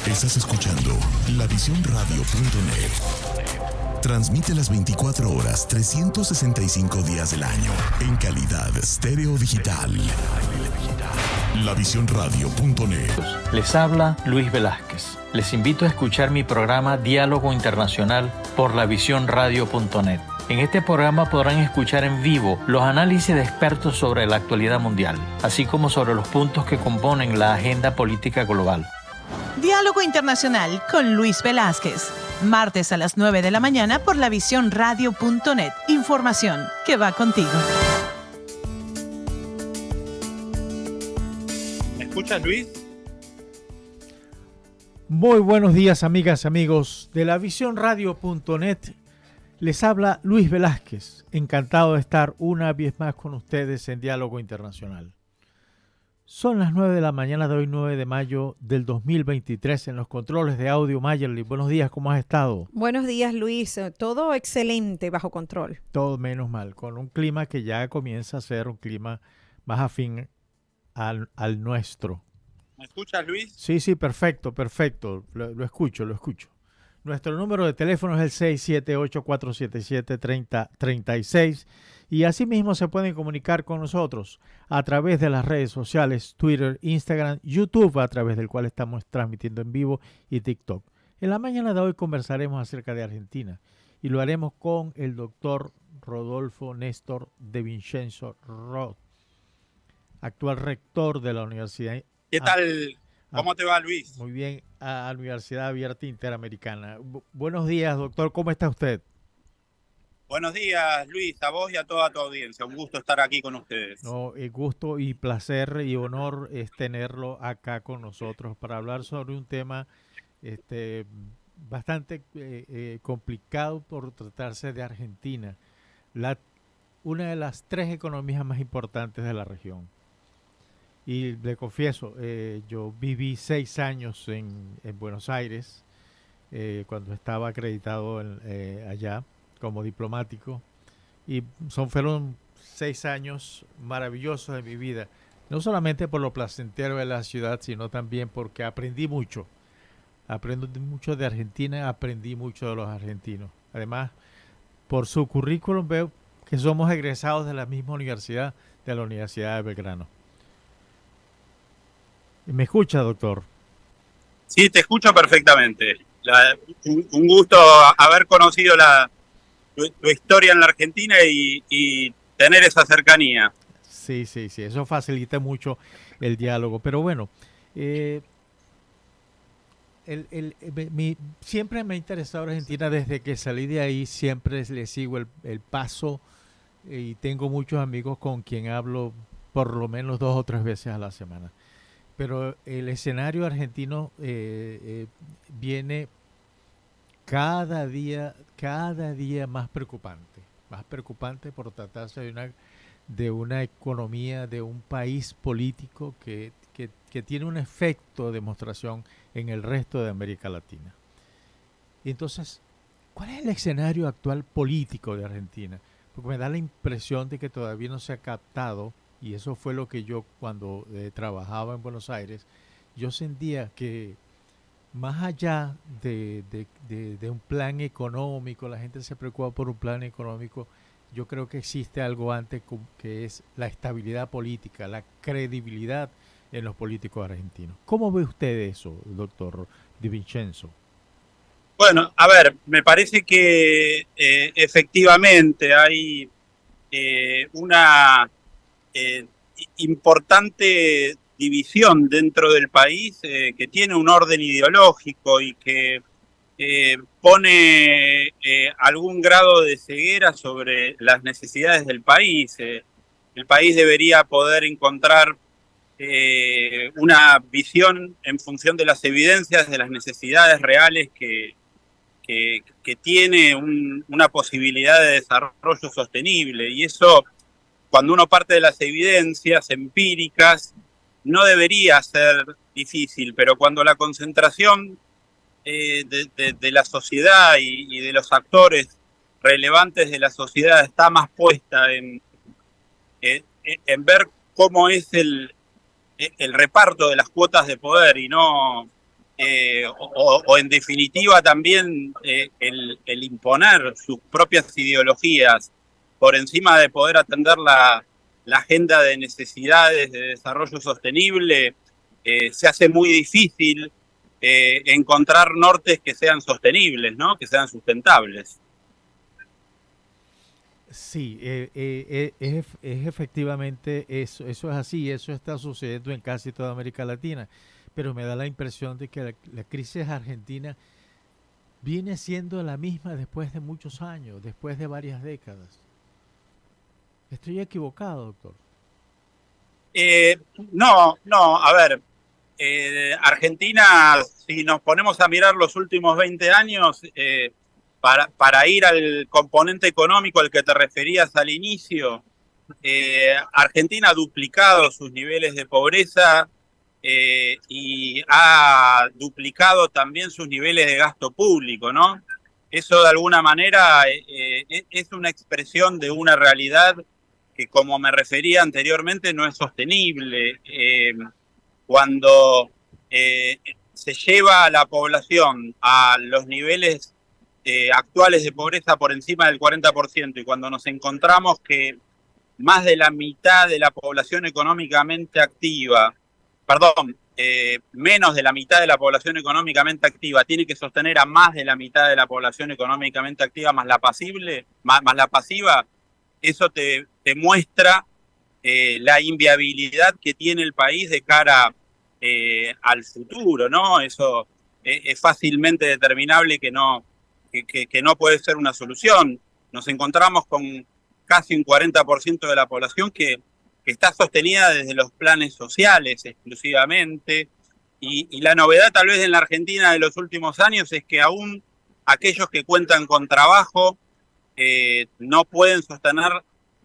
Estás escuchando lavisión.radio.net. Transmite las 24 horas, 365 días del año, en calidad estéreo digital. Lavisión.radio.net. Les habla Luis Velázquez. Les invito a escuchar mi programa Diálogo Internacional por lavisión.radio.net. En este programa podrán escuchar en vivo los análisis de expertos sobre la actualidad mundial, así como sobre los puntos que componen la agenda política global. Diálogo Internacional con Luis Velázquez. Martes a las 9 de la mañana por lavisión.radio.net. Información que va contigo. ¿Me escuchas, Luis? Muy buenos días, amigas, amigos de lavisión.radio.net. Les habla Luis Velázquez. Encantado de estar una vez más con ustedes en Diálogo Internacional. Son las 9 de la mañana de hoy, 9 de mayo del 2023, en los controles de audio Mayerly. Buenos días, ¿cómo has estado? Buenos días, Luis. Todo excelente, bajo control. Todo menos mal, con un clima que ya comienza a ser un clima más afín al nuestro. ¿Me escuchas, Luis? Sí, perfecto. Lo escucho. Nuestro número de teléfono es el 678-477-3036 y asimismo se pueden comunicar con nosotros a través de las redes sociales, Twitter, Instagram, YouTube, a través del cual estamos transmitiendo en vivo, y TikTok. En la mañana de hoy conversaremos acerca de Argentina y lo haremos con el doctor Rodolfo Néstor de Vincenzo Roth, actual rector de la Universidad. ¿Qué tal? ¿Cómo te va, Luis? Muy bien, a la Universidad Abierta Interamericana. Buenos días, doctor. ¿Cómo está usted? Buenos días, Luis, a vos y a toda tu audiencia. Un gusto estar aquí con ustedes. No, gusto y placer y honor es tenerlo acá con nosotros para hablar sobre un tema bastante complicado por tratarse de Argentina, una de las 3 economías más importantes de la región. Y le confieso, yo viví 6 años en Buenos Aires, cuando estaba acreditado allá como diplomático, y fueron 6 años maravillosos de mi vida, no solamente por lo placentero de la ciudad, sino también porque aprendí mucho de Argentina, aprendí mucho de los argentinos. Además, por su currículum veo que somos egresados de la misma universidad, de la Universidad de Belgrano. ¿Me escucha, doctor? Sí, te escucho perfectamente. Un gusto haber conocido tu historia en la Argentina y tener esa cercanía. Sí, eso facilita mucho el diálogo. Pero bueno, siempre me ha interesado Argentina desde que salí de ahí. Siempre le sigo el paso y tengo muchos amigos con quien hablo por lo menos 2 o 3 veces a la semana. Pero el escenario argentino viene cada día más preocupante por tratarse de una economía, de un país político que tiene un efecto de demostración en el resto de América Latina. Entonces, ¿cuál es el escenario actual político de Argentina? Porque me da la impresión de que todavía no se ha captado. Y eso fue lo que yo, cuando trabajaba en Buenos Aires, yo sentía que más allá de un plan económico, la gente se preocupa por un plan económico, yo creo que existe algo antes que es la estabilidad política, la credibilidad en los políticos argentinos. ¿Cómo ve usted eso, doctor Di Vincenzo? Bueno, a ver, me parece que efectivamente hay una importante división dentro del país que tiene un orden ideológico y que pone algún grado de ceguera sobre las necesidades del país. El país debería poder encontrar una visión en función de las evidencias, de las necesidades reales que tiene una posibilidad de desarrollo sostenible, y eso, cuando uno parte de las evidencias empíricas, no debería ser difícil, pero cuando la concentración de la sociedad y de los actores relevantes de la sociedad está más puesta en ver cómo es el reparto de las cuotas de poder y no o en definitiva también el imponer sus propias ideologías por encima de poder atender la agenda de necesidades de desarrollo sostenible, se hace muy difícil encontrar nortes que sean sostenibles, ¿no? Que sean sustentables. Sí, es efectivamente eso, eso es así, eso está sucediendo en casi toda América Latina, pero me da la impresión de que la crisis argentina viene siendo la misma después de muchos años, después de varias décadas. ¿Estoy equivocado, doctor? No, a ver, Argentina, si nos ponemos a mirar los últimos 20 años, para ir al componente económico al que te referías al inicio, Argentina ha duplicado sus niveles de pobreza y ha duplicado también sus niveles de gasto público, ¿no? Eso de alguna manera es una expresión de una realidad que, como me refería anteriormente, no es sostenible. Cuando se lleva a la población a los niveles actuales de pobreza por encima del 40%, y cuando nos encontramos que más de la mitad de la población económicamente activa, perdón, menos de la mitad de la población económicamente activa tiene que sostener a más de la mitad de la población económicamente activa más la pasiva, eso te muestra la inviabilidad que tiene el país de cara al futuro, ¿no? Eso es fácilmente determinable que no puede ser una solución. Nos encontramos con casi un 40% de la población que está sostenida desde los planes sociales exclusivamente, y la novedad tal vez en la Argentina de los últimos años es que aún aquellos que cuentan con trabajo no pueden sostener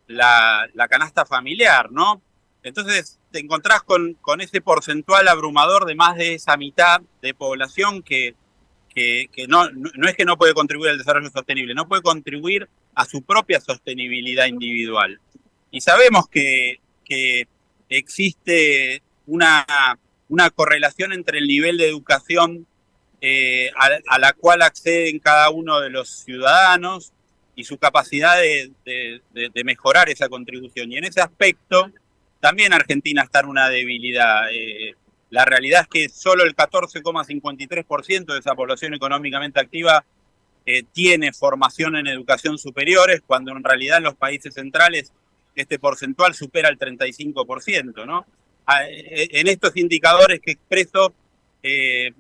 la canasta familiar, ¿no? Entonces te encontrás con ese porcentual abrumador de más de esa mitad de población que no es que no puede contribuir al desarrollo sostenible, no puede contribuir a su propia sostenibilidad individual. Y sabemos que existe una correlación entre el nivel de educación a la cual acceden cada uno de los ciudadanos y su capacidad de mejorar esa contribución. Y en ese aspecto también Argentina está en una debilidad. La realidad es que solo el 14,53% de esa población económicamente activa tiene formación en educación superior, cuando en realidad en los países centrales este porcentual supera el 35%, ¿no? En estos indicadores que expreso,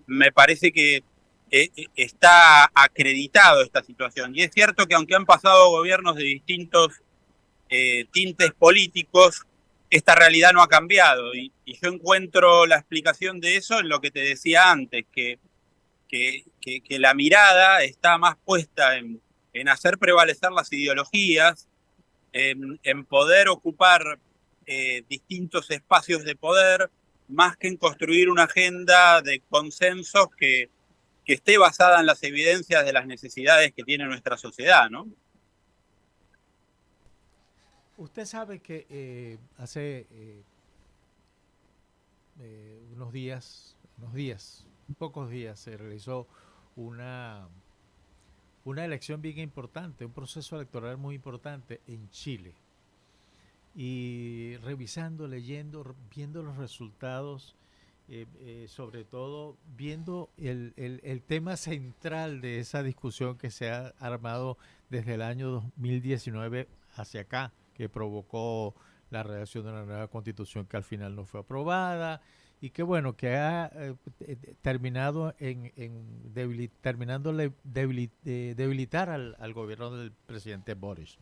me parece que está acreditado esta situación. Y es cierto que aunque han pasado gobiernos de distintos tintes políticos, esta realidad no ha cambiado. Y yo encuentro la explicación de eso en lo que te decía antes, que la mirada está más puesta en hacer prevalecer las ideologías, en poder ocupar distintos espacios de poder, más que en construir una agenda de consensos que esté basada en las evidencias de las necesidades que tiene nuestra sociedad, ¿no? Usted sabe que hace pocos días, se realizó una elección bien importante, un proceso electoral muy importante en Chile. Y revisando, leyendo, viendo los resultados, sobre todo viendo el tema central de esa discusión que se ha armado desde el año 2019 hacia acá, que provocó la redacción de una nueva constitución que al final no fue aprobada, y que bueno, que ha terminado debilitar al gobierno del presidente Boris.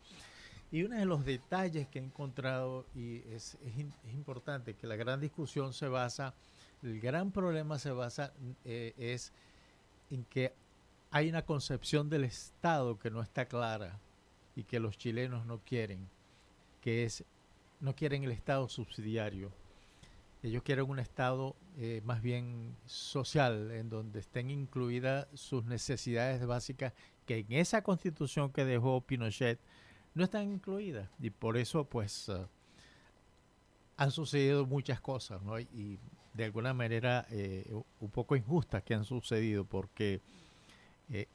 Y uno de los detalles que he encontrado, y es importante, que la gran discusión se basa, el gran problema se basa es en que hay una concepción del Estado que no está clara y que los chilenos no quieren, no quieren el Estado subsidiario. Ellos quieren un Estado más bien social, en donde estén incluidas sus necesidades básicas, que en esa constitución que dejó Pinochet no están incluidas. Y por eso, pues, han sucedido muchas cosas, ¿no? Y de alguna manera un poco injustas que han sucedido, porque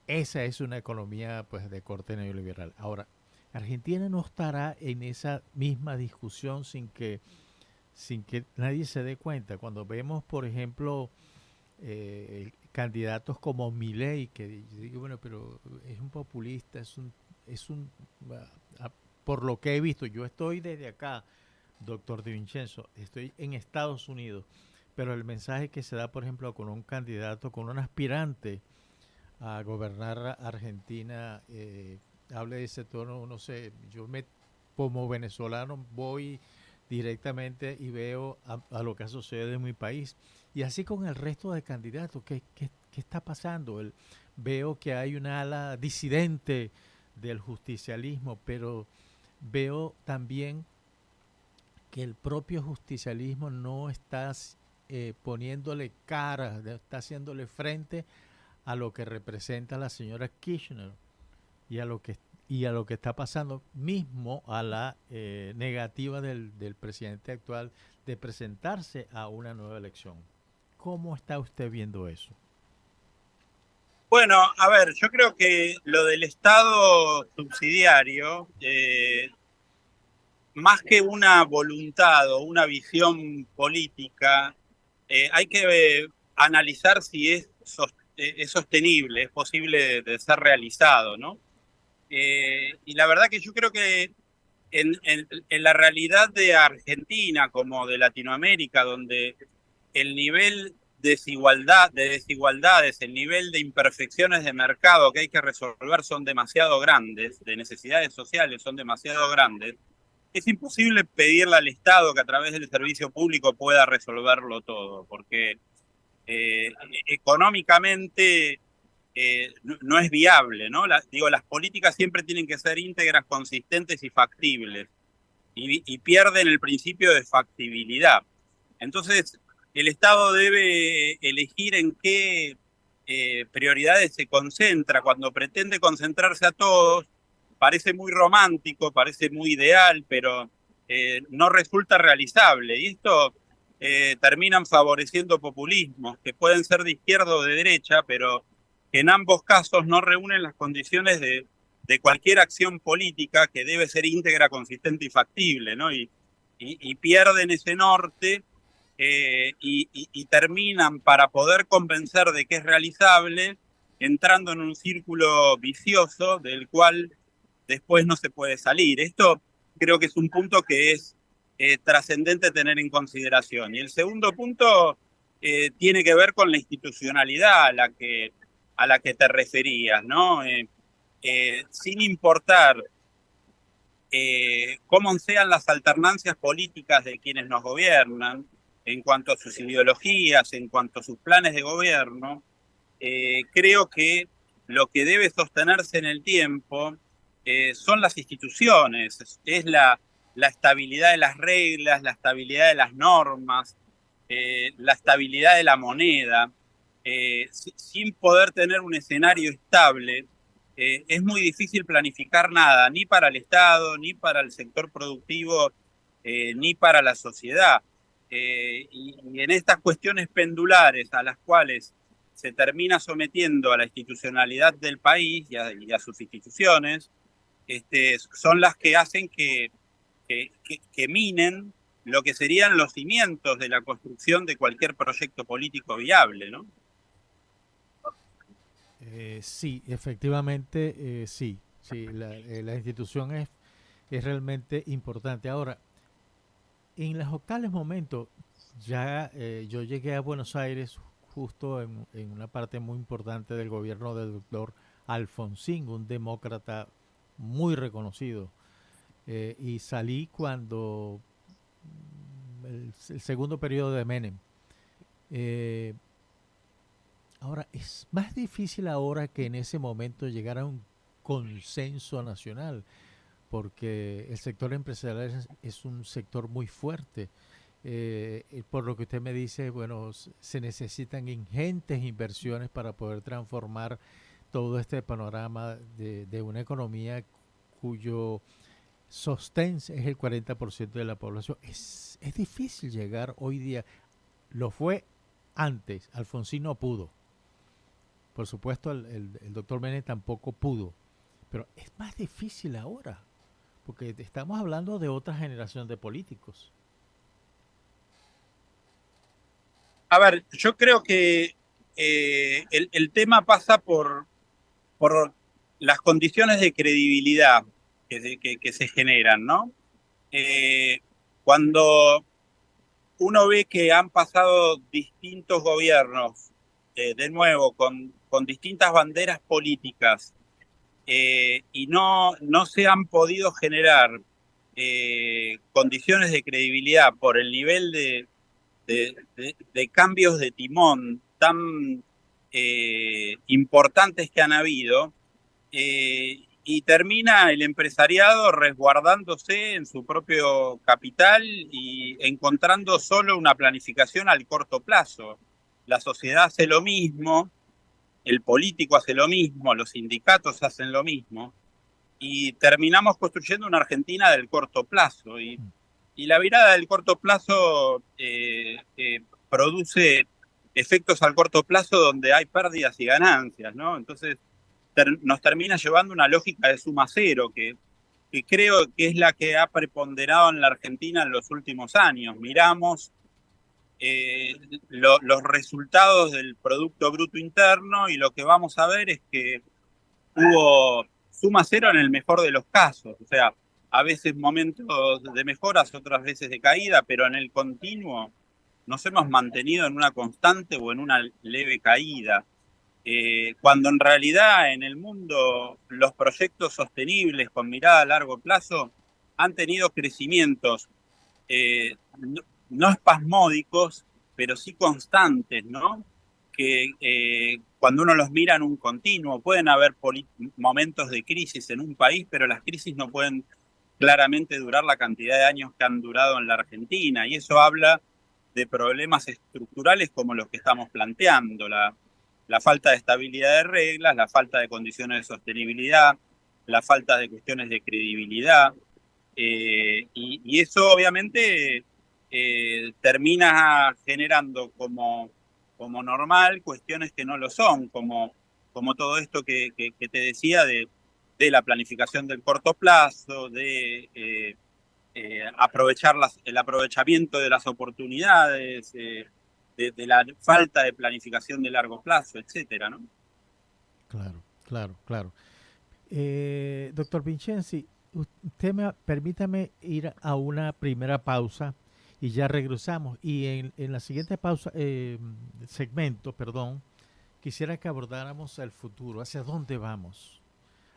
esa es una economía pues de corte neoliberal. Ahora, Argentina no estará en esa misma discusión sin que nadie se dé cuenta. Cuando vemos, por ejemplo, candidatos como Milei, que yo digo, bueno, pero es un populista, por lo que he visto, yo estoy desde acá, doctor De Vincenzo, estoy en Estados Unidos, pero el mensaje que se da, por ejemplo, con un candidato, con un aspirante a gobernar Argentina, hable de ese tono, no sé, como venezolano voy directamente y veo a lo que sucede en mi país. Y así con el resto de candidatos, ¿qué está pasando? Veo que hay una ala disidente del justicialismo, pero veo también que el propio justicialismo no está poniéndole cara, está haciéndole frente a lo que representa la señora Kirchner y a lo que está pasando, mismo a la negativa del presidente actual de presentarse a una nueva elección. ¿Cómo está usted viendo eso? Bueno, a ver, yo creo que lo del Estado subsidiario, más que una voluntad o una visión política, hay que analizar si es sostenible, es posible de ser realizado, ¿no? Y la verdad que yo creo que en la realidad de Argentina como de Latinoamérica, donde el nivel de desigualdades, el nivel de imperfecciones de mercado que hay que resolver son demasiado grandes, de necesidades sociales son demasiado grandes, es imposible pedirle al Estado que a través del servicio público pueda resolverlo todo, porque económicamente no es viable, ¿no? Las políticas siempre tienen que ser íntegras, consistentes y factibles, y pierden el principio de factibilidad. Entonces, el Estado debe elegir en qué prioridades se concentra. Cuando pretende concentrarse a todos, parece muy romántico, parece muy ideal, pero no resulta realizable. Y esto terminan favoreciendo populismos que pueden ser de izquierda o de derecha, pero que en ambos casos no reúnen las condiciones de cualquier acción política que debe ser íntegra, consistente y factible, ¿no? Y pierden ese norte y terminan, para poder convencer de que es realizable, entrando en un círculo vicioso del cual después no se puede salir. Esto creo que es un punto que es trascendente tener en consideración. Y el segundo punto tiene que ver con la institucionalidad a la que te referías, ¿no? Sin importar cómo sean las alternancias políticas de quienes nos gobiernan, en cuanto a sus ideologías, en cuanto a sus planes de gobierno, creo que lo que debe sostenerse en el tiempo son las instituciones, es la estabilidad de las reglas, la estabilidad de las normas, la estabilidad de la moneda. Sin poder tener un escenario estable, es muy difícil planificar nada, ni para el Estado, ni para el sector productivo, ni para la sociedad. Y en estas cuestiones pendulares a las cuales se termina sometiendo a la institucionalidad del país y a sus instituciones, son las que hacen que minen lo que serían los cimientos de la construcción de cualquier proyecto político viable, ¿no? Sí, efectivamente, sí. La institución es realmente importante. Ahora, en los tales momentos, ya yo llegué a Buenos Aires justo en una parte muy importante del gobierno del doctor Alfonsín, un demócrata muy reconocido, y salí cuando el segundo periodo de Menem. Ahora, es más difícil ahora que en ese momento llegar a un consenso nacional, porque el sector empresarial es un sector muy fuerte. Por lo que usted me dice, bueno, se necesitan ingentes inversiones para poder transformar todo este panorama de una economía cuyo sostén es el 40% de la población. Es difícil llegar hoy día Lo fue antes. Alfonsín no pudo. Por supuesto, el doctor Menem tampoco pudo. Pero es más difícil ahora, porque estamos hablando de otra generación de políticos. A ver, yo creo que el tema pasa por las condiciones de credibilidad que se generan, ¿no? Cuando uno ve que han pasado distintos gobiernos, de nuevo, con distintas banderas políticas, y no se han podido generar condiciones de credibilidad por el nivel de cambios de timón tan importantes que han habido, y termina el empresariado resguardándose en su propio capital y encontrando solo una planificación al corto plazo. La sociedad hace lo mismo, el político hace lo mismo, los sindicatos hacen lo mismo, y terminamos construyendo una Argentina del corto plazo. Y la virada del corto plazo produce efectos al corto plazo donde hay pérdidas y ganancias, ¿no? Entonces nos termina llevando una lógica de suma cero que creo que es la que ha preponderado en la Argentina en los últimos años. Miramos los resultados del Producto Bruto Interno y lo que vamos a ver es que hubo suma cero en el mejor de los casos. O sea, a veces momentos de mejoras, otras veces de caída, pero en el continuo nos hemos mantenido en una constante o en una leve caída. Cuando en realidad en el mundo los proyectos sostenibles con mirada a largo plazo han tenido crecimientos no espasmódicos, pero sí constantes, ¿no? Que cuando uno los mira en un continuo, pueden haber momentos de crisis en un país, pero las crisis no pueden claramente durar la cantidad de años que han durado en la Argentina, y eso habla de problemas estructurales como los que estamos planteando, la falta de estabilidad de reglas, la falta de condiciones de sostenibilidad, la falta de cuestiones de credibilidad, y eso obviamente termina generando como normal cuestiones que no lo son, como todo esto que te decía de la planificación del corto plazo, de aprovechar el aprovechamiento de las oportunidades, de la falta de planificación de largo plazo, etcétera, ¿no? Claro. Doctor Vincenzi, permítame ir a una primera pausa y ya regresamos. Y en la siguiente segmento, quisiera que abordáramos el futuro. ¿Hacia dónde vamos?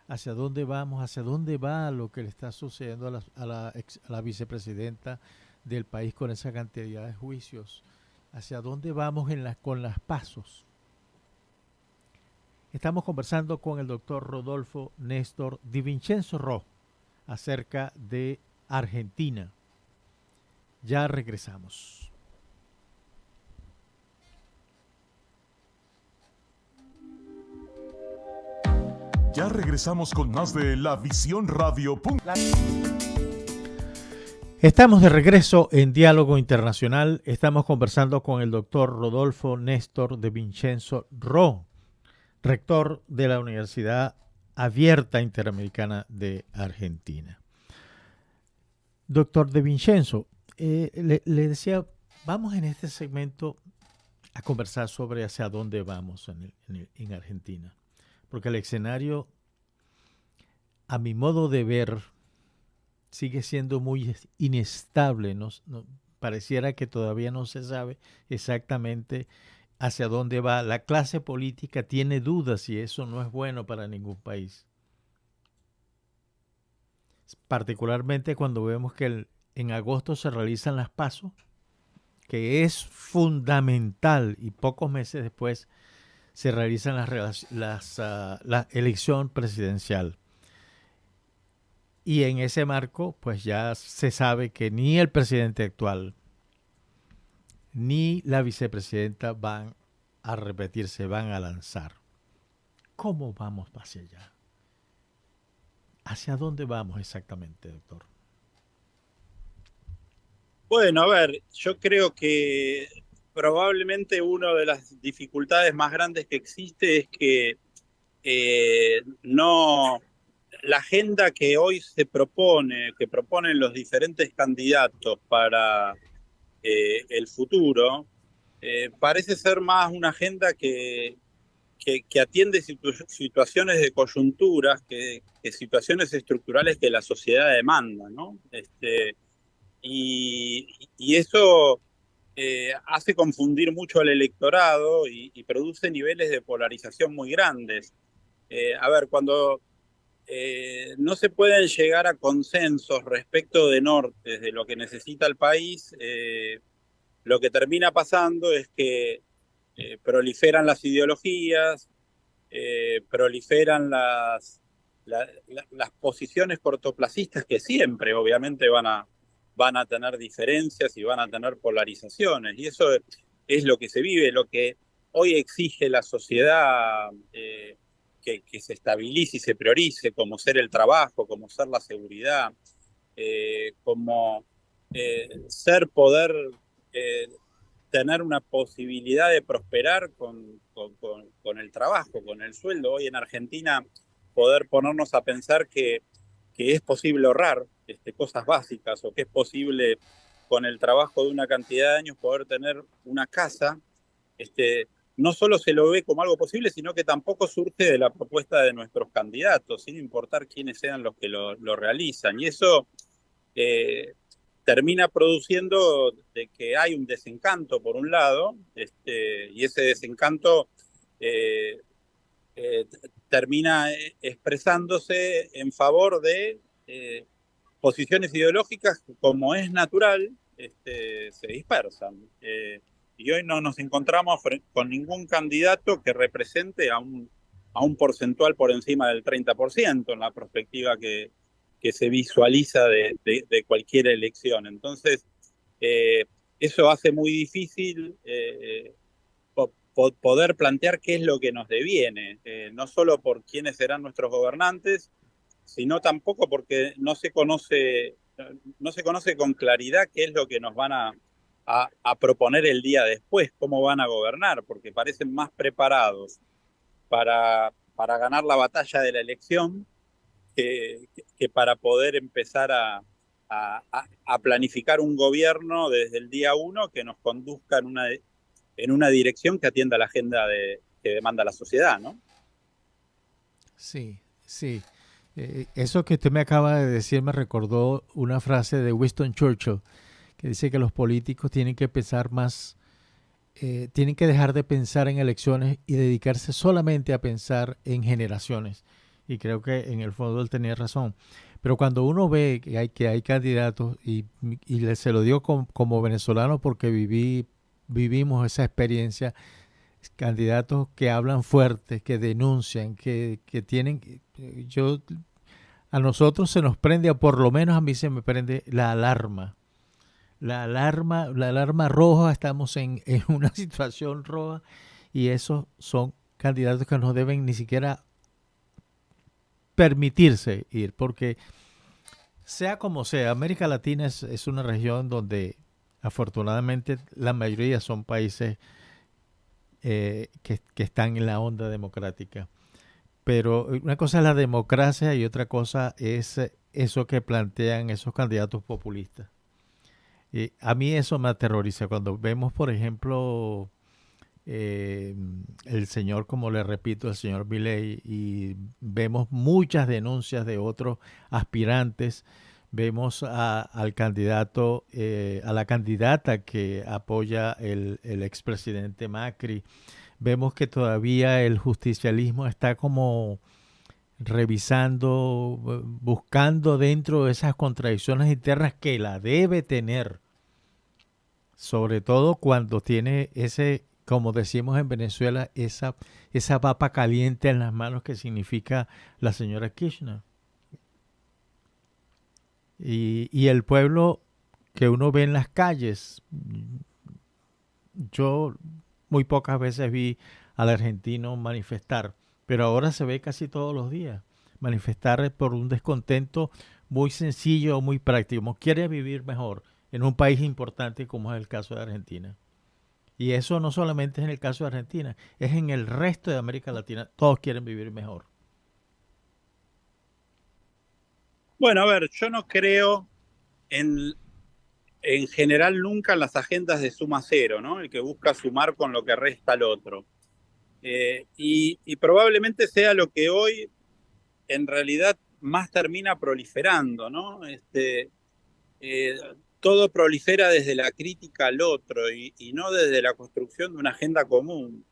¿Hacia dónde va lo que le está sucediendo a la vicepresidenta del país con esa cantidad de juicios? ¿Hacia dónde vamos con las pasos? Estamos conversando con el doctor Rodolfo Néstor Di Vincenzo Ro acerca de Argentina. Ya regresamos. Ya regresamos con más de La Visión Radio. Estamos de regreso en Diálogo Internacional. Estamos conversando con el doctor Rodolfo Néstor Di Vincenzo Ro, rector de la Universidad Abierta Interamericana de Argentina. Doctor Di Vincenzo, le decía, vamos en este segmento a conversar sobre hacia dónde vamos en Argentina. Porque el escenario, a mi modo de ver, sigue siendo muy inestable. Pareciera que todavía no se sabe exactamente hacia dónde va. La clase política tiene dudas y eso no es bueno para ningún país. Particularmente cuando vemos que en agosto se realizan las PASO, que es fundamental, y pocos meses después se realizan la elección presidencial. Y en ese marco, pues ya se sabe que ni el presidente actual ni la vicepresidenta van a repetirse, van a lanzar. ¿Cómo vamos hacia allá? ¿Hacia dónde vamos exactamente, doctor? Bueno, a ver, yo creo que probablemente una de las dificultades más grandes que existe es que no, la agenda que hoy se propone, que proponen los diferentes candidatos para el futuro, parece ser más una agenda que atiende situaciones de coyunturas, que situaciones estructurales que la sociedad demanda, ¿no? Y eso hace confundir mucho al electorado y produce niveles de polarización muy grandes. A ver, cuando no se pueden llegar a consensos respecto de nortes, de lo que necesita el país, lo que termina pasando es que proliferan las ideologías, proliferan las posiciones cortoplacistas que siempre, obviamente, van a tener diferencias y van a tener polarizaciones. Y eso es lo que se vive, lo que hoy exige la sociedad, que se estabilice y se priorice, como ser el trabajo, como ser la seguridad, como poder tener una posibilidad de prosperar con el trabajo, con el sueldo. Hoy en Argentina poder ponernos a pensar que es posible ahorrar cosas básicas, o que es posible con el trabajo de una cantidad de años poder tener una casa, no solo se lo ve como algo posible, sino que tampoco surge de la propuesta de nuestros candidatos, sin importar quiénes sean los que lo realizan. Y eso termina produciendo de que hay un desencanto por un lado, y ese desencanto termina expresándose en favor de posiciones ideológicas que, como es natural, se dispersan. Y hoy no nos encontramos con ningún candidato que represente a un porcentual por encima del 30% en la perspectiva que se visualiza de cualquier elección. Entonces, eso hace muy difícil poder plantear qué es lo que nos deviene, no solo por quiénes serán nuestros gobernantes, sino tampoco porque no se conoce con claridad qué es lo que nos van a proponer el día después, cómo van a gobernar, porque parecen más preparados para ganar la batalla de la elección que para poder empezar a planificar un gobierno desde el día uno que nos conduzca en una dirección que atienda la agenda que demanda la sociedad, ¿no? Sí, sí. Eso que usted me acaba de decir me recordó una frase de Winston Churchill, que dice que los políticos tienen que pensar más, tienen que dejar de pensar en elecciones y dedicarse solamente a pensar en generaciones. Y creo que en el fondo él tenía razón. Pero cuando uno ve que hay candidatos, y se lo digo como venezolano porque vivimos esa experiencia, candidatos que hablan fuerte, que denuncian, que tienen... A nosotros se nos prende, por lo menos a mí se me prende la alarma. La alarma roja, estamos en una situación roja, y esos son candidatos que no deben ni siquiera permitirse ir, porque sea como sea, América Latina es una región donde afortunadamente la mayoría son países que están en la onda democrática. Pero una cosa es la democracia y otra cosa es eso que plantean esos candidatos populistas. A mí eso me aterroriza cuando vemos, por ejemplo, el señor, como le repito, el señor Milei, y vemos muchas denuncias de otros aspirantes. Vemos al candidato, a la candidata que apoya el expresidente Macri. Vemos que todavía el justicialismo está como revisando, buscando dentro de esas contradicciones internas que la debe tener. Sobre todo cuando tiene ese, como decimos en Venezuela, esa papa caliente en las manos que significa la señora Kirchner. Y el pueblo que uno ve en las calles, yo muy pocas veces vi al argentino manifestar, pero ahora se ve casi todos los días manifestar por un descontento muy sencillo, muy práctico, como quiere vivir mejor en un país importante como es el caso de Argentina. Y eso no solamente es en el caso de Argentina, es en el resto de América Latina. Todos quieren vivir mejor. Bueno, a ver, yo no creo en general nunca en las agendas de suma cero, ¿no? El que busca sumar con lo que resta al otro. Y probablemente sea lo que hoy en realidad más termina proliferando, ¿no? Todo prolifera desde la crítica al otro y no desde la construcción de una agenda común.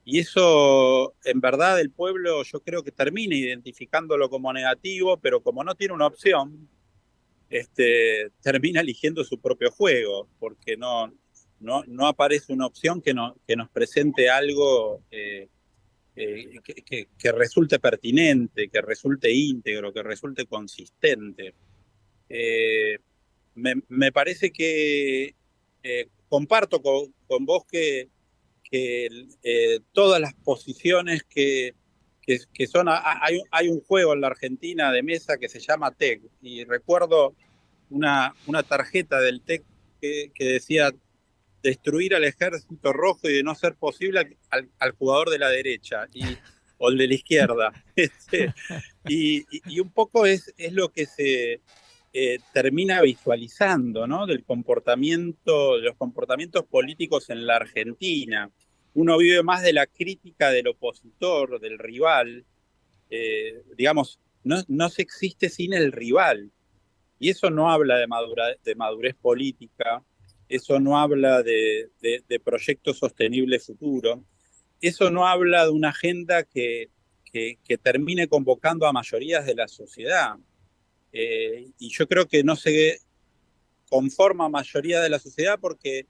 Y eso, en verdad, el pueblo yo creo que termina identificándolo como negativo, pero como no tiene una opción, termina eligiendo su propio juego, porque no aparece una opción que nos presente algo que resulte pertinente, que resulte íntegro, que resulte consistente. Me parece que comparto con vos que todas las posiciones que son, hay un juego en la Argentina de mesa que se llama TEC, y recuerdo una tarjeta del TEC que decía destruir al ejército rojo y de no ser posible al jugador de la derecha o el de la izquierda. Y un poco es lo que se termina visualizando, ¿no? De los comportamientos políticos en la Argentina. Uno vive más de la crítica del opositor, del rival. Digamos, no se existe sin el rival. Y eso no habla de madurez política, eso no habla de proyecto sostenible futuro, eso no habla de una agenda que termine convocando a mayorías de la sociedad. Y yo creo que no se conforma mayoría de la sociedad porque,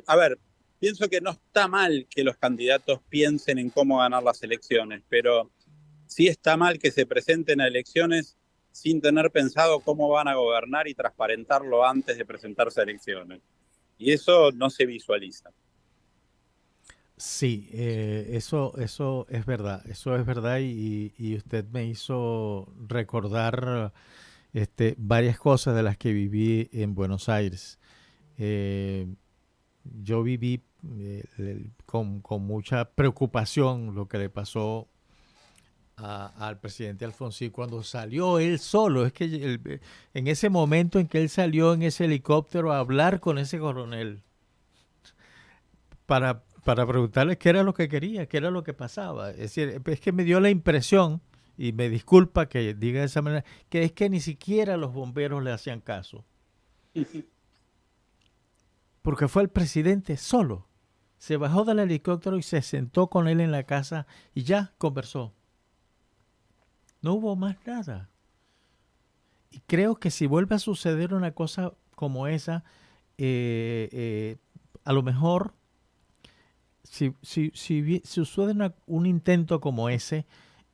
a ver, pienso que no está mal que los candidatos piensen en cómo ganar las elecciones, pero sí está mal que se presenten a elecciones sin tener pensado cómo van a gobernar y transparentarlo antes de presentarse a elecciones. Y eso no se visualiza. Sí, eso es verdad, y usted me hizo recordar varias cosas de las que viví en Buenos Aires. Yo viví con mucha preocupación lo que le pasó al presidente Alfonsín cuando salió él solo. Es que en ese momento en que él salió en ese helicóptero a hablar con ese coronel para preguntarle qué era lo que quería, qué era lo que pasaba. Es decir, es que me dio la impresión, y me disculpa que diga de esa manera, que es que ni siquiera los bomberos le hacían caso. Porque fue el presidente solo. Se bajó del helicóptero y se sentó con él en la casa y ya conversó. No hubo más nada. Y creo que si vuelve a suceder una cosa como esa, a lo mejor, si sucede un intento como ese,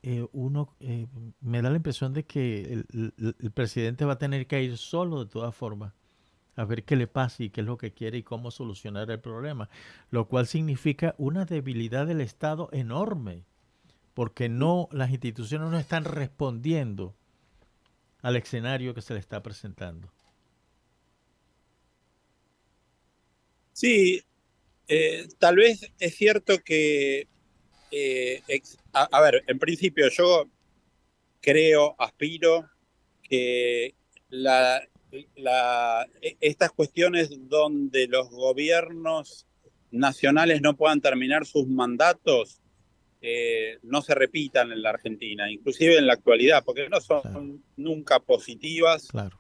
me da la impresión de que el presidente va a tener que ir solo de todas formas a ver qué le pasa y qué es lo que quiere y cómo solucionar el problema, lo cual significa una debilidad del Estado enorme, porque las instituciones no están respondiendo al escenario que se le está presentando. Sí, tal vez es cierto que, a ver, en principio yo creo, aspiro que estas cuestiones donde los gobiernos nacionales no puedan terminar sus mandatos no se repitan en la Argentina, inclusive en la actualidad, porque no son nunca positivas. Claro.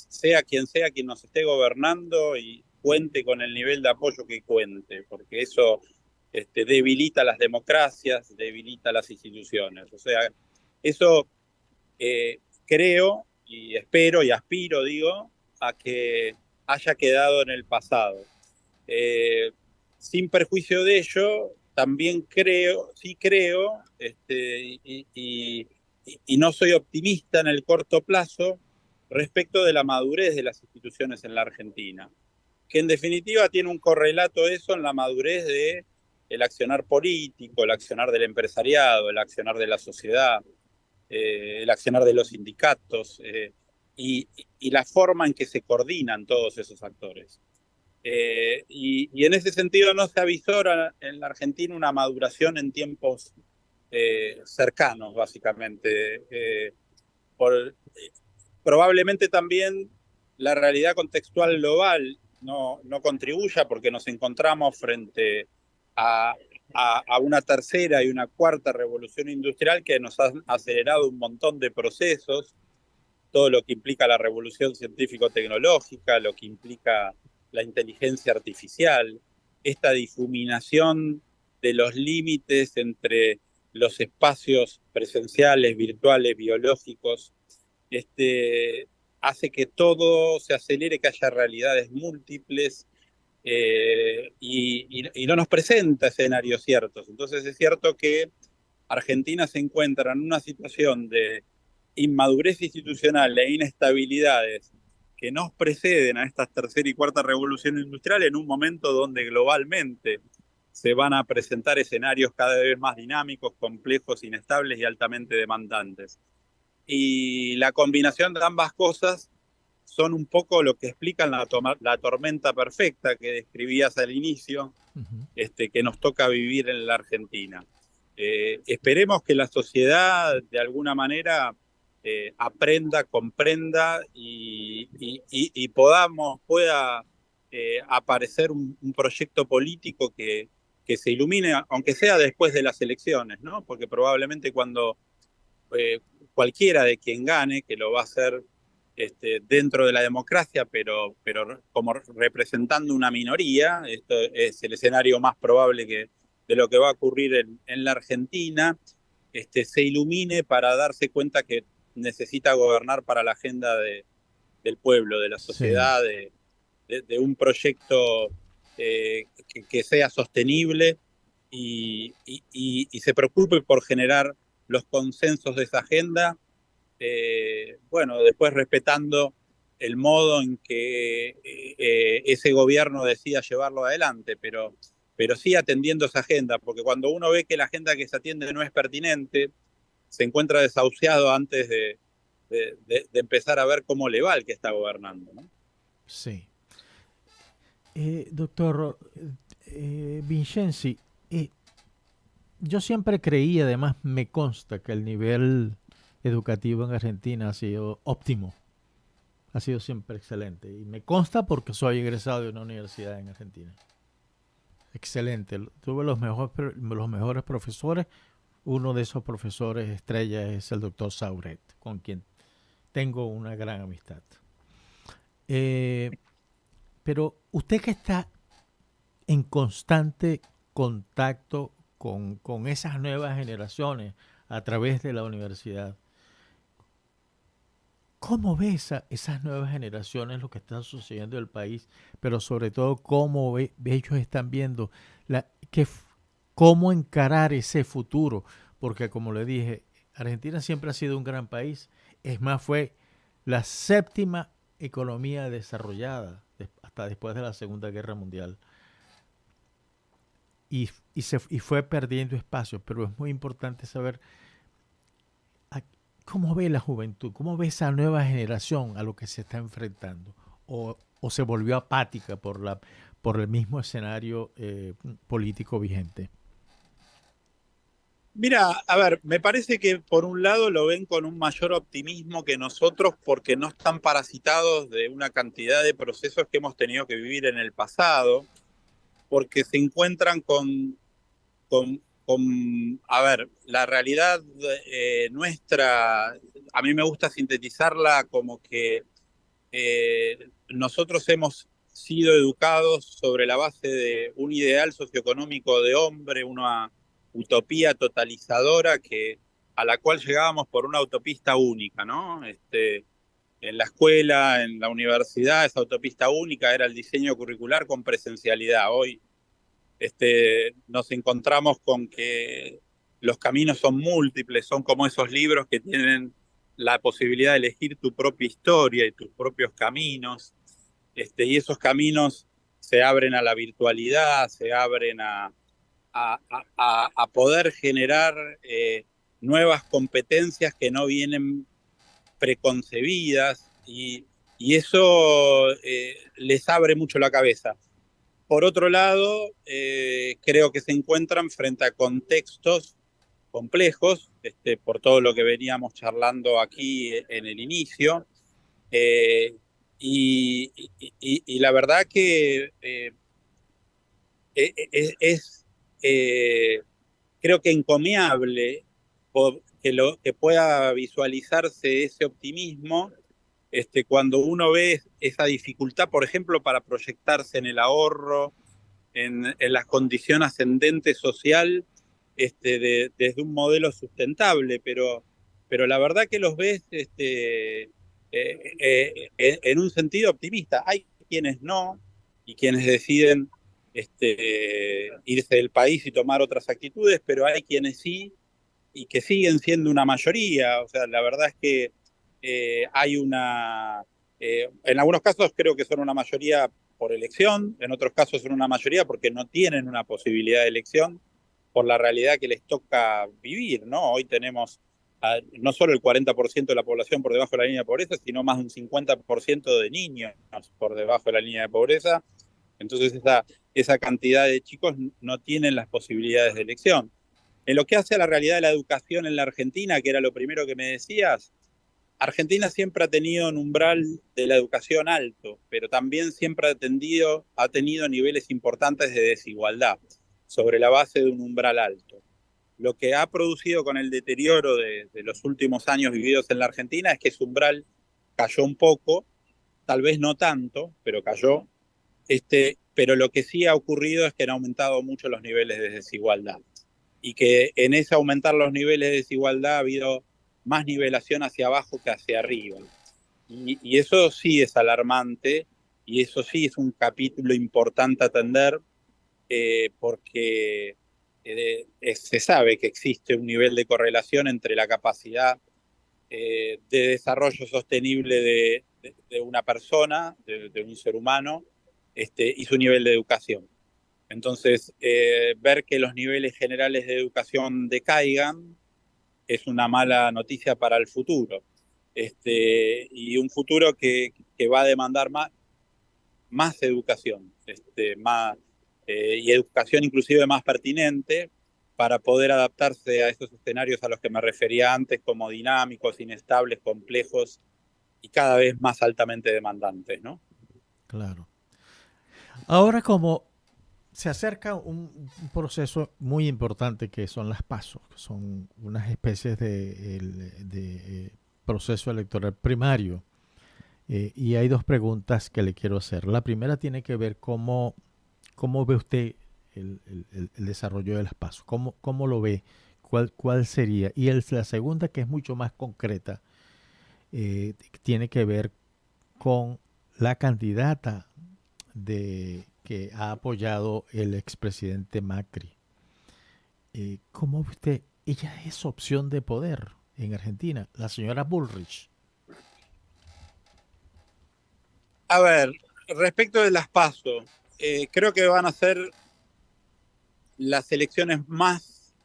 Sea quien nos esté gobernando y cuente con el nivel de apoyo que cuente, porque eso debilita las democracias, debilita las instituciones. O sea, eso creo y espero y aspiro, digo, a que haya quedado en el pasado. Sin perjuicio de ello, también creo, y no soy optimista en el corto plazo respecto de la madurez de las instituciones en la Argentina, que en definitiva tiene un correlato eso en la madurez del accionar político, el accionar del empresariado, el accionar de la sociedad, el accionar de los sindicatos y la forma en que se coordinan todos esos actores. Y en ese sentido no se avisora en la Argentina una maduración en tiempos cercanos, básicamente. Probablemente también la realidad contextual global no contribuya porque nos encontramos frente a, a una tercera y una cuarta revolución industrial que nos ha acelerado un montón de procesos, todo lo que implica la revolución científico-tecnológica, lo que implica la inteligencia artificial, esta difuminación de los límites entre los espacios presenciales, virtuales, biológicos, hace que todo se acelere, que haya realidades múltiples y no nos presenta escenarios ciertos. Entonces es cierto que Argentina se encuentra en una situación de inmadurez institucional e inestabilidades que nos preceden a esta tercera y cuarta revolución industrial en un momento donde globalmente se van a presentar escenarios cada vez más dinámicos, complejos, inestables y altamente demandantes. Y la combinación de ambas cosas son un poco lo que explican la tormenta perfecta que describías al inicio, que nos toca vivir en la Argentina. Esperemos que la sociedad de alguna manera aprenda, comprenda y pueda aparecer un proyecto político que se ilumine, aunque sea después de las elecciones, ¿no? Porque probablemente cuando cualquiera de quien gane, que lo va a hacer dentro de la democracia, pero como representando una minoría, esto es el escenario más probable de lo que va a ocurrir en la Argentina, se ilumine para darse cuenta que necesita gobernar para la agenda del pueblo, de la sociedad, sí, de un proyecto que sea sostenible y se preocupe por generar los consensos de esa agenda, bueno, después respetando el modo en que ese gobierno decida llevarlo adelante, pero sí atendiendo esa agenda, porque cuando uno ve que la agenda que se atiende no es pertinente, se encuentra desahuciado antes de empezar a ver cómo le va al que está gobernando, ¿no? Sí. Doctor Vincenzi, yo siempre creí, además me consta que el nivel educativo en Argentina ha sido óptimo, ha sido siempre excelente, y me consta porque soy egresado de una universidad en Argentina. Excelente, tuve los mejores profesores. Uno de esos profesores estrella es el doctor Sauret, con quien tengo una gran amistad. Pero usted que está en constante contacto con esas nuevas generaciones a través de la universidad, ¿cómo ve esas nuevas generaciones lo que está sucediendo en el país? Pero sobre todo, ¿cómo ellos están viendo cómo encarar ese futuro? Porque como le dije, Argentina siempre ha sido un gran país. Es más, fue la séptima economía desarrollada hasta después de la Segunda Guerra Mundial. Y fue perdiendo espacio, pero es muy importante saber cómo ve la juventud, cómo ve esa nueva generación a lo que se está enfrentando, o se volvió apática por el mismo escenario político vigente. Mira, a ver, me parece que por un lado lo ven con un mayor optimismo que nosotros porque no están parasitados de una cantidad de procesos que hemos tenido que vivir en el pasado, porque se encuentran con a ver, la realidad nuestra, a mí me gusta sintetizarla como que nosotros hemos sido educados sobre la base de un ideal socioeconómico de hombre, una utopía totalizadora a la cual llegábamos por una autopista única, ¿no? En la escuela, en la universidad, esa autopista única era el diseño curricular con presencialidad. Hoy nos encontramos con que los caminos son múltiples, son como esos libros que tienen la posibilidad de elegir tu propia historia y tus propios caminos, y esos caminos se abren a la virtualidad, se abren a poder generar nuevas competencias que no vienen preconcebidas y eso les abre mucho la cabeza. por otro lado, creo que se encuentran frente a contextos complejos, por todo lo que veníamos charlando aquí en el inicio. Eh, y la verdad que es, creo que encomiable que pueda visualizarse ese optimismo cuando uno ve esa dificultad, por ejemplo, para proyectarse en el ahorro, en la condición ascendente social, desde un modelo sustentable, pero la verdad que los ves en un sentido optimista. Hay quienes no, y quienes deciden irse del país y tomar otras actitudes, pero hay quienes sí, y que siguen siendo una mayoría. O sea, la verdad es que hay en algunos casos creo que son una mayoría por elección, en otros casos son una mayoría porque no tienen una posibilidad de elección por la realidad que les toca vivir, ¿no? Hoy tenemos no solo el 40% de la población por debajo de la línea de pobreza, sino más de un 50% de niños por debajo de la línea de pobreza. Entonces esa cantidad de chicos no tienen las posibilidades de elección. En lo que hace a la realidad de la educación en la Argentina, que era lo primero que me decías, Argentina siempre ha tenido un umbral de la educación alto, pero también siempre ha tenido niveles importantes de desigualdad sobre la base de un umbral alto. Lo que ha producido con el deterioro de los últimos años vividos en la Argentina es que ese umbral cayó un poco, tal vez no tanto, pero cayó. Pero lo que sí ha ocurrido es que han aumentado mucho los niveles de desigualdad y que en ese aumentar los niveles de desigualdad ha habido más nivelación hacia abajo que hacia arriba. Y eso sí es alarmante y eso sí es un capítulo importante a atender porque se sabe que existe un nivel de correlación entre la capacidad de desarrollo sostenible de una persona, de un ser humano, y su nivel de educación. Entonces, ver que los niveles generales de educación decaigan es una mala noticia para el futuro. Y un futuro que va a demandar más educación, y educación inclusive más pertinente para poder adaptarse a esos escenarios a los que me refería antes como dinámicos, inestables, complejos y cada vez más altamente demandantes, ¿no? Claro. Ahora, como se acerca un proceso muy importante que son las PASO, que son unas especies de proceso electoral primario. Y hay dos preguntas que le quiero hacer. La primera tiene que ver cómo ve usted el desarrollo de las PASO, cómo lo ve, cuál sería. Y la segunda, que es mucho más concreta, tiene que ver con la candidata que ha apoyado el expresidente Macri. ¿Cómo ve usted? Ella es opción de poder en Argentina, la señora Bullrich. A ver, respecto de las PASO, creo que van a ser las elecciones más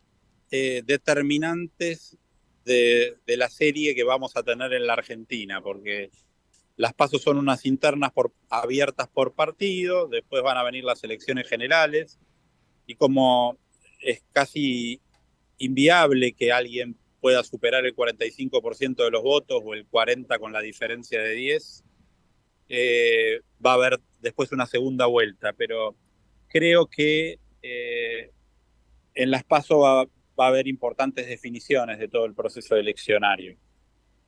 determinantes de la serie que vamos a tener en la Argentina, porque las PASO son unas internas abiertas por partido, después van a venir las elecciones generales, y como es casi inviable que alguien pueda superar el 45% de los votos o el 40% con la diferencia de 10, va a haber después una segunda vuelta, pero creo que en las PASO va a haber importantes definiciones de todo el proceso eleccionario.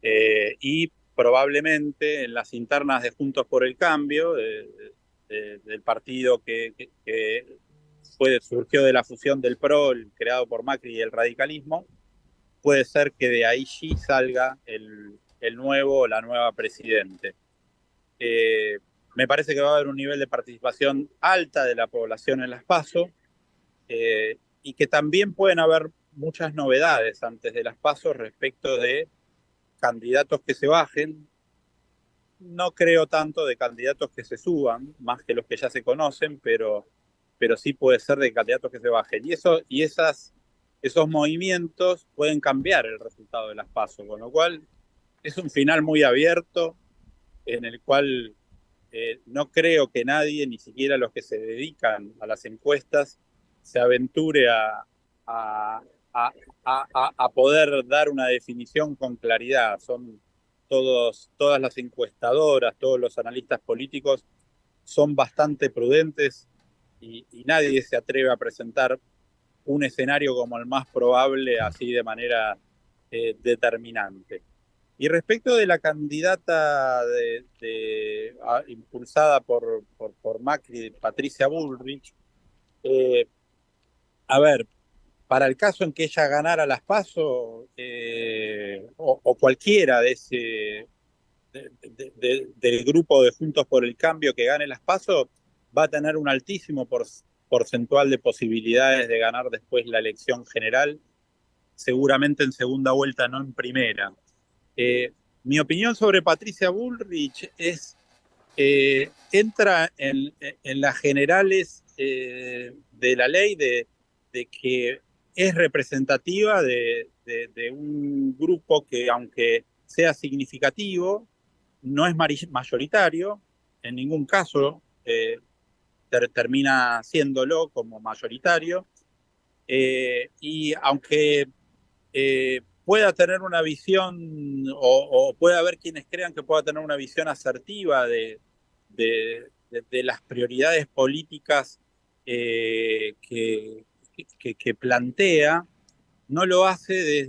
Y probablemente en las internas de Juntos por el Cambio, del partido que surgió de la fusión del PRO, creado por Macri, y el radicalismo, puede ser que de ahí sí salga el nuevo o la nueva presidente. Me parece que va a haber un nivel de participación alta de la población en las PASO, y que también pueden haber muchas novedades antes de las PASO respecto de candidatos que se bajen. No creo tanto de candidatos que se suban, más que los que ya se conocen, pero sí puede ser de candidatos que se bajen. Y esos movimientos pueden cambiar el resultado de las PASO, con lo cual es un final muy abierto en el cual no creo que nadie, ni siquiera los que se dedican a las encuestas, se aventure a, a poder dar una definición con claridad. Son todas las encuestadoras, todos los analistas políticos son bastante prudentes y nadie se atreve a presentar un escenario como el más probable así de manera determinante. Y respecto de la candidata impulsada por Macri, Patricia Bullrich, a ver, para el caso en que ella ganara las PASO, o cualquiera del grupo de Juntos por el Cambio que gane las PASO, va a tener un altísimo porcentual de posibilidades de ganar después la elección general, seguramente en segunda vuelta, no en primera. Mi opinión sobre Patricia Bullrich es, entra en las generales de la ley de que es representativa de un grupo que, aunque sea significativo, no es mayoritario, en ningún caso termina siéndolo como mayoritario, y aunque pueda tener una visión, o pueda haber quienes crean que pueda tener una visión asertiva de las prioridades políticas que plantea, no lo hace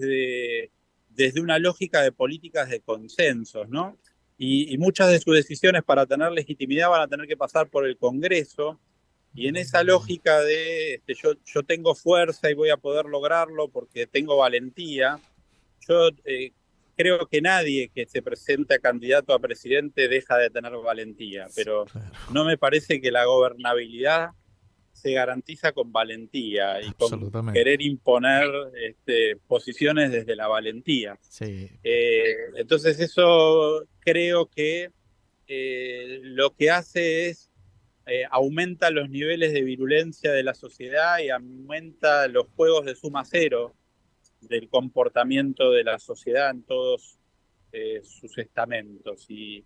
desde una lógica de políticas de consensos, ¿no? Y muchas de sus decisiones para tener legitimidad van a tener que pasar por el Congreso, y en esa lógica de yo tengo fuerza y voy a poder lograrlo porque tengo valentía, yo creo que nadie que se presente a candidato a presidente deja de tener valentía, pero no me parece que la gobernabilidad se garantiza con valentía y con querer imponer posiciones desde la valentía. Sí. Entonces eso creo que lo que hace es aumenta los niveles de virulencia de la sociedad y aumenta los juegos de suma cero del comportamiento de la sociedad en todos sus estamentos. Y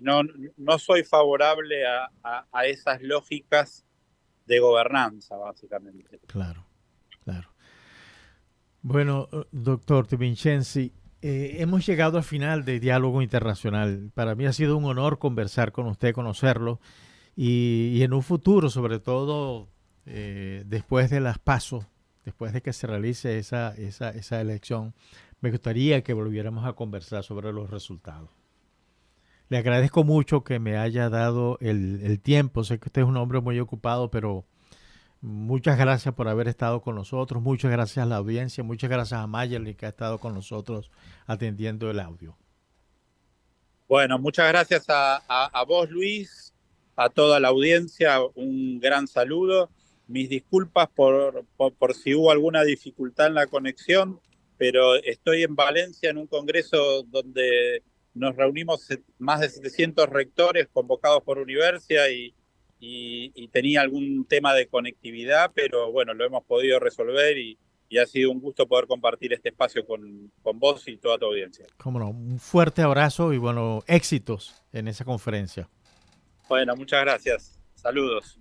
no soy favorable a esas lógicas de gobernanza, básicamente. Claro, claro. Bueno, doctor De Vincenzi, hemos llegado al final de Diálogo Internacional. Para mí ha sido un honor conversar con usted, conocerlo, y en un futuro, sobre todo después de las PASO, después de que se realice esa elección, me gustaría que volviéramos a conversar sobre los resultados. Le agradezco mucho que me haya dado el tiempo. Sé que usted es un hombre muy ocupado, pero muchas gracias por haber estado con nosotros. Muchas gracias a la audiencia. Muchas gracias a Mayerly, que ha estado con nosotros atendiendo el audio. Bueno, muchas gracias a vos, Luis, a toda la audiencia. Un gran saludo. Mis disculpas por si hubo alguna dificultad en la conexión, pero estoy en Valencia en un congreso donde nos reunimos más de 700 rectores convocados por Universia y tenía algún tema de conectividad, pero bueno, lo hemos podido resolver y ha sido un gusto poder compartir este espacio con vos y toda tu audiencia. Cómo no, un fuerte abrazo y bueno, éxitos en esa conferencia. Bueno, muchas gracias. Saludos.